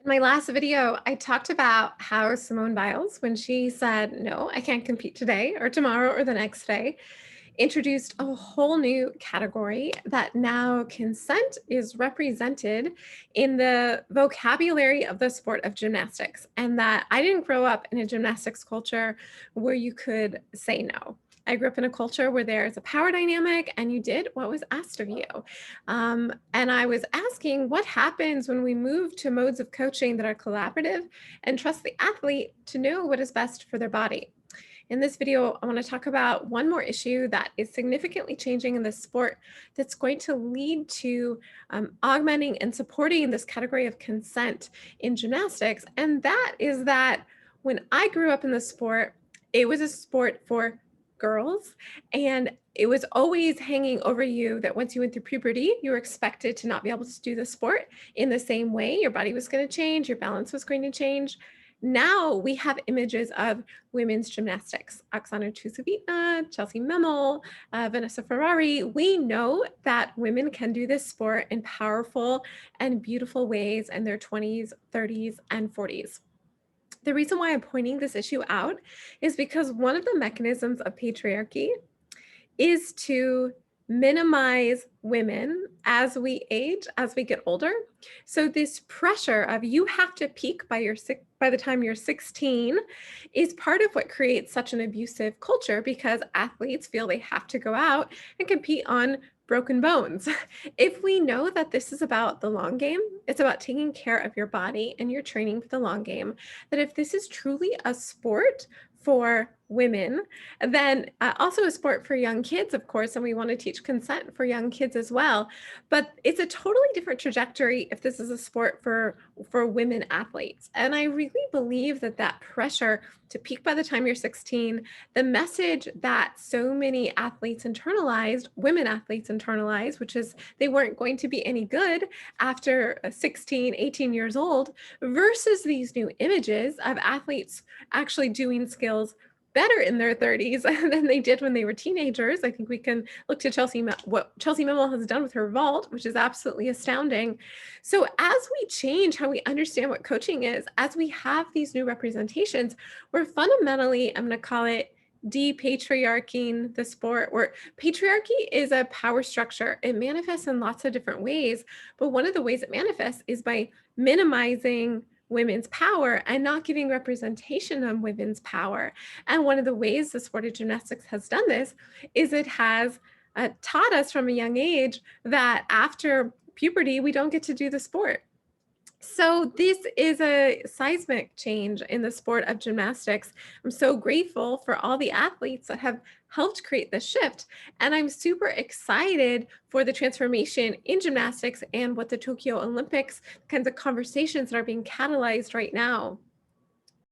In my last video, I talked about how Simone Biles, when she said, no, I can't compete today or tomorrow or the next day, introduced a whole new category that now consent is represented in the vocabulary of the sport of gymnastics. And that I didn't grow up in a gymnastics culture where you could say no. I grew up in a culture where there's a power dynamic and you did what was asked of you. And I was asking what happens when we move to modes of coaching that are collaborative and trust the athlete to know what is best for their body. In this video, I want to talk about one more issue that is significantly changing in this sport that's going to lead to augmenting and supporting this category of consent in gymnastics. And that is that when I grew up in the sport, it was a sport for girls, and it was always hanging over you that once you went through puberty, you were expected to not be able to do the sport in the same way. Your body was going to change, your balance was going to change. Now we have images of women's gymnastics, Oksana Chusovitina, Chelsea Memel, Vanessa Ferrari. We know that women can do this sport in powerful and beautiful ways in their 20s, 30s, and 40s. The reason why I'm pointing this issue out is because one of the mechanisms of patriarchy is to minimize women as we age, as we get older. So this pressure of you have to peak by the time you're 16 is part of what creates such an abusive culture, because athletes feel they have to go out and compete on broken bones. If we know that this is about the long game, it's about taking care of your body and your training for the long game, that if this is truly a sport for women, then also a sport for young kids, of course, and we want to teach consent for young kids as well. But it's a totally different trajectory if this is a sport for women athletes. And I really believe that that pressure to peak by the time you're 16, the message that so many athletes internalized, women athletes internalized, which is they weren't going to be any good after 16, 18 years old, versus these new images of athletes actually doing skills better in their 30s than they did when they were teenagers. I think we can look to what Chelsea Memel has done with her vault, which is absolutely astounding. So as we change how we understand what coaching is, as we have these new representations, we're fundamentally, I'm going to call it de-patriarching the sport, where patriarchy is a power structure. It manifests in lots of different ways, but one of the ways it manifests is by minimizing women's power and not giving representation on women's power. And one of the ways the sport of gymnastics has done this is it has taught us from a young age that after puberty, we don't get to do the sport. So this is a seismic change in the sport of gymnastics. I'm so grateful for all the athletes that have helped create this shift. And I'm super excited for the transformation in gymnastics and what the Tokyo Olympics kinds of conversations that are being catalyzed right now.